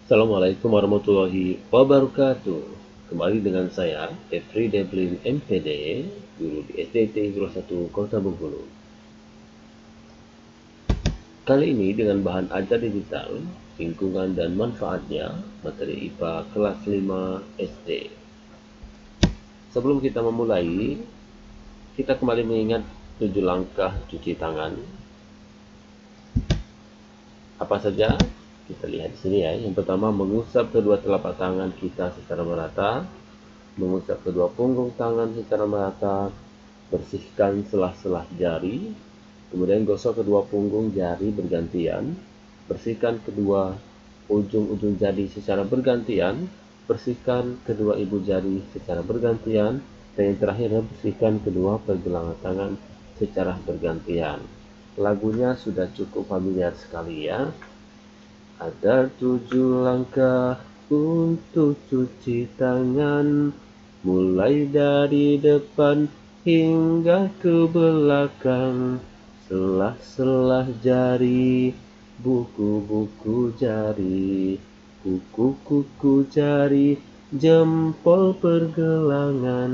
Assalamualaikum warahmatullahi wabarakatuh. Kembali dengan saya, Efri Deblin MPD, guru di SDT Guru 1 Kota Bengkulu. Kali ini dengan bahan ajar digital, lingkungan dan manfaatnya, materi IPA kelas 5 SD. Sebelum kita memulai, kita kembali mengingat 7 langkah cuci tangan. Apa saja? Kita lihat di sini ya. Yang pertama, mengusap kedua telapak tangan kita secara merata, mengusap kedua punggung tangan secara merata, bersihkan selah-selah jari, kemudian gosok kedua punggung jari bergantian, bersihkan kedua ujung-ujung jari secara bergantian, bersihkan kedua ibu jari secara bergantian, dan yang terakhir bersihkan kedua pergelangan tangan secara bergantian. Lagunya sudah cukup familiar sekali ya. Ada 7 langkah untuk cuci tangan, mulai dari depan hingga ke belakang. Selah-selah jari, buku-buku jari, kuku-kuku jari, jempol pergelangan.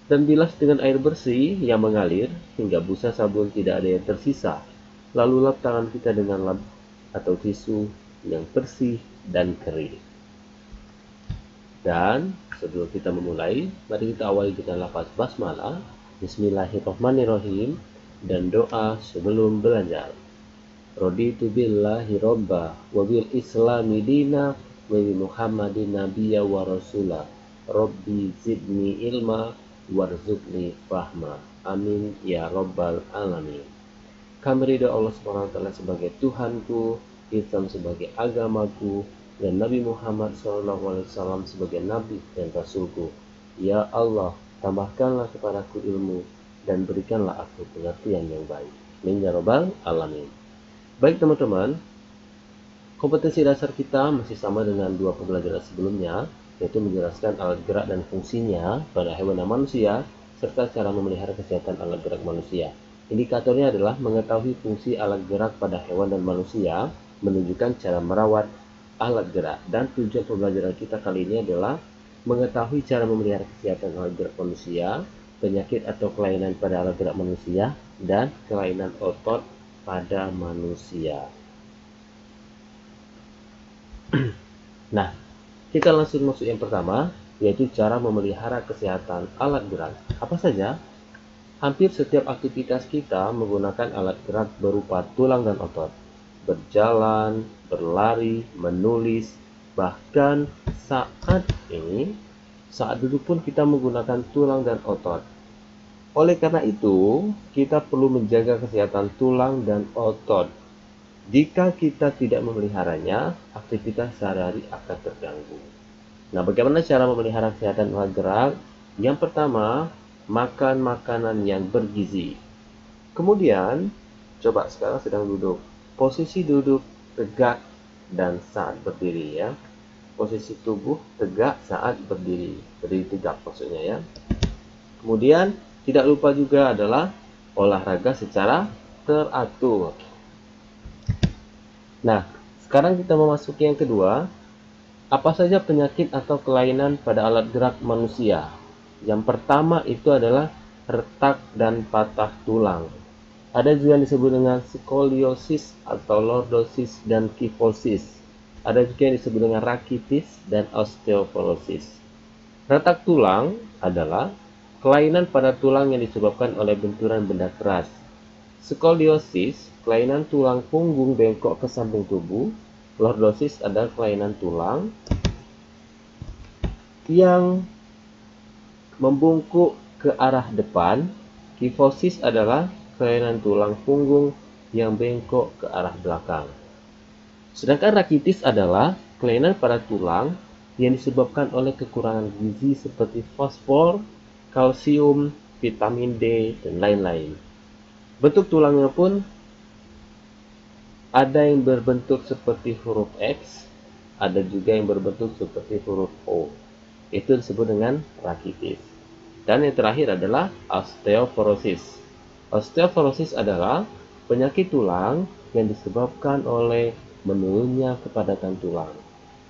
Dan bilas dengan air bersih yang mengalir hingga busa sabun tidak ada yang tersisa. Lalu lap tangan kita dengan lap atau tisu yang bersih dan kering. Dan sebelum kita memulai, mari kita awali dengan lafaz basmalah, Bismillahirrahmanirrahim, dan doa sebelum belajar. Raditu billahi robba wa bil islami dina wa bi muhammadin nabiyya wa rasula. Rabbi zidni ilma warzuqni fahma. Amin ya rabbal alamin. Kami ridho Allah SWT sebagai Tuhanku, Islam sebagai agamaku, dan Nabi Muhammad SAW sebagai Nabi dan Rasulku. Ya Allah, tambahkanlah kepadaku ilmu, dan berikanlah aku pengertian yang baik. Amin ya rabbal alamin. Baik teman-teman, kompetensi dasar kita masih sama dengan 2 pembelajaran sebelumnya, yaitu menjelaskan alat gerak dan fungsinya pada hewan dan manusia, serta cara memelihara kesehatan alat gerak manusia. Indikatornya adalah mengetahui fungsi alat gerak pada hewan dan manusia, menunjukkan cara merawat alat gerak. Dan tujuan pembelajaran kita kali ini adalah mengetahui cara memelihara kesehatan alat gerak manusia, penyakit atau kelainan pada alat gerak manusia, dan kelainan otot pada manusia. Nah, kita langsung masuk yang pertama, yaitu cara memelihara kesehatan alat gerak. Apa saja? Hampir setiap aktivitas kita menggunakan alat gerak berupa tulang dan otot. Berjalan, berlari, menulis, bahkan saat duduk pun kita menggunakan tulang dan otot. Oleh karena itu, kita perlu menjaga kesehatan tulang dan otot. Jika kita tidak memeliharanya, aktivitas sehari-hari akan terganggu. Nah, bagaimana cara memelihara kesehatan alat gerak? Yang pertama, makan makanan yang bergizi. Kemudian, coba sekarang sedang duduk. Posisi duduk tegak dan saat berdiri ya. Posisi tubuh tegak saat berdiri. Berdiri tegak maksudnya ya. Kemudian, tidak lupa juga adalah olahraga secara teratur. Nah, sekarang kita memasuki yang kedua. Apa saja penyakit atau kelainan pada alat gerak manusia? Yang pertama itu adalah retak dan patah tulang. Ada juga yang disebut dengan skoliosis atau lordosis dan kifosis. Ada juga yang disebut dengan rakitis dan osteoporosis. Retak tulang adalah kelainan pada tulang yang disebabkan oleh benturan benda keras. Skoliosis, kelainan tulang punggung bengkok ke samping tubuh. Lordosis adalah kelainan tulang yang membungkuk ke arah depan. Kifosis adalah kelainan tulang punggung yang bengkok ke arah belakang. Sedangkan rakitis adalah kelainan pada tulang yang disebabkan oleh kekurangan gizi seperti fosfor, kalsium, vitamin D, dan lain-lain. Bentuk tulangnya pun ada yang berbentuk seperti huruf X, ada juga yang berbentuk seperti huruf O. Itu disebut dengan rakitis. Dan yang terakhir adalah osteoporosis. Osteoporosis adalah penyakit tulang yang disebabkan oleh menurunnya kepadatan tulang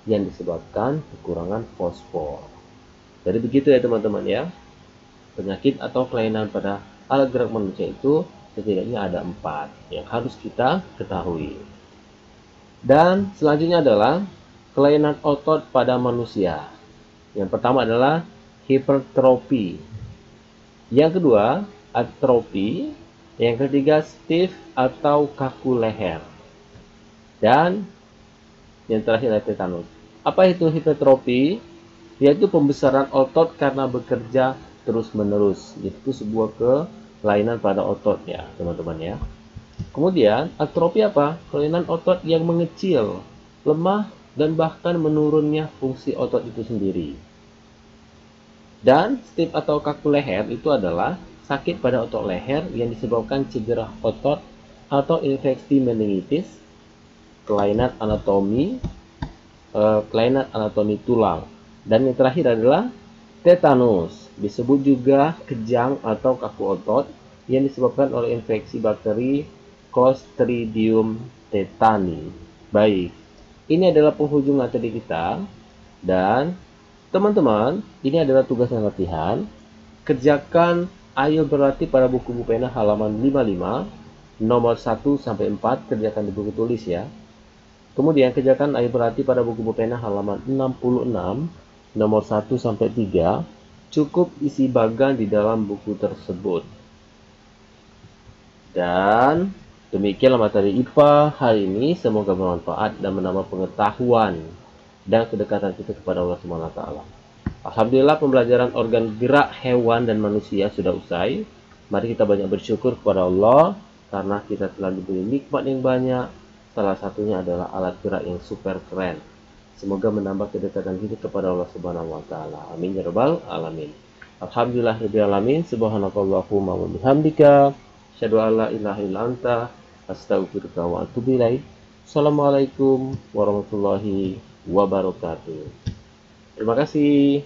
yang disebabkan kekurangan fosfor. Jadi begitu ya teman-teman ya. Penyakit atau kelainan pada alat gerak manusia itu setidaknya ada 4 yang harus kita ketahui. Dan selanjutnya adalah kelainan otot pada manusia. Yang pertama adalah hipertrofi. Yang kedua, atrofi. Yang ketiga, stiff atau kaku leher. Dan yang terakhir adalah tetanus. Apa itu hipertrofi? Yaitu pembesaran otot karena bekerja terus-menerus. Itu sebuah kelainan pada otot ya, teman-teman ya. Kemudian, atrofi apa? Kelainan otot yang mengecil, lemah, dan bahkan menurunnya fungsi otot itu sendiri. Dan stiff atau kaku leher itu analah sakit pada otot leher yang disebabkan cedera otot atau infeksi meningitis, kelainan anatomi tulang. Dan yang terakhir adalah tetanus, disebut juga kejang atau kaku otot yang disebabkan oleh infeksi bakteri Clostridium tetani. Baik, ini adalah penghujung materi kita. Dan teman-teman, ini adalah tugas dan latihan. Kerjakan ayo berlatih pada buku pena halaman 55, nomor 1 sampai 4, kerjakan di buku tulis ya. Kemudian kerjakan ayo berlatih pada buku pena halaman 66, nomor 1 sampai 3, cukup isi bagan di dalam buku tersebut. Dan demikianlah materi IPA hari ini, semoga bermanfaat dan menambah pengetahuan dan kedekatan kita kepada Allah Subhanahu wa taala. Alhamdulillah pembelajaran organ gerak hewan dan manusia sudah usai. Mari kita banyak bersyukur kepada Allah karena kita telah diberi nikmat yang banyak. Salah satunya adalah alat gerak yang super keren. Semoga menambah kedekatan kita kepada Allah Subhanahu wa taala. Amin ya rabbal alamin. Alhamdulillahirabbil alamin. Subhanakallahumma wa bihamdika asyhadu an la ilaha illa anta astaghfiruka wa atubu ilaik. Assalamualaikum warahmatullahi wabarakatuh. Terima kasih.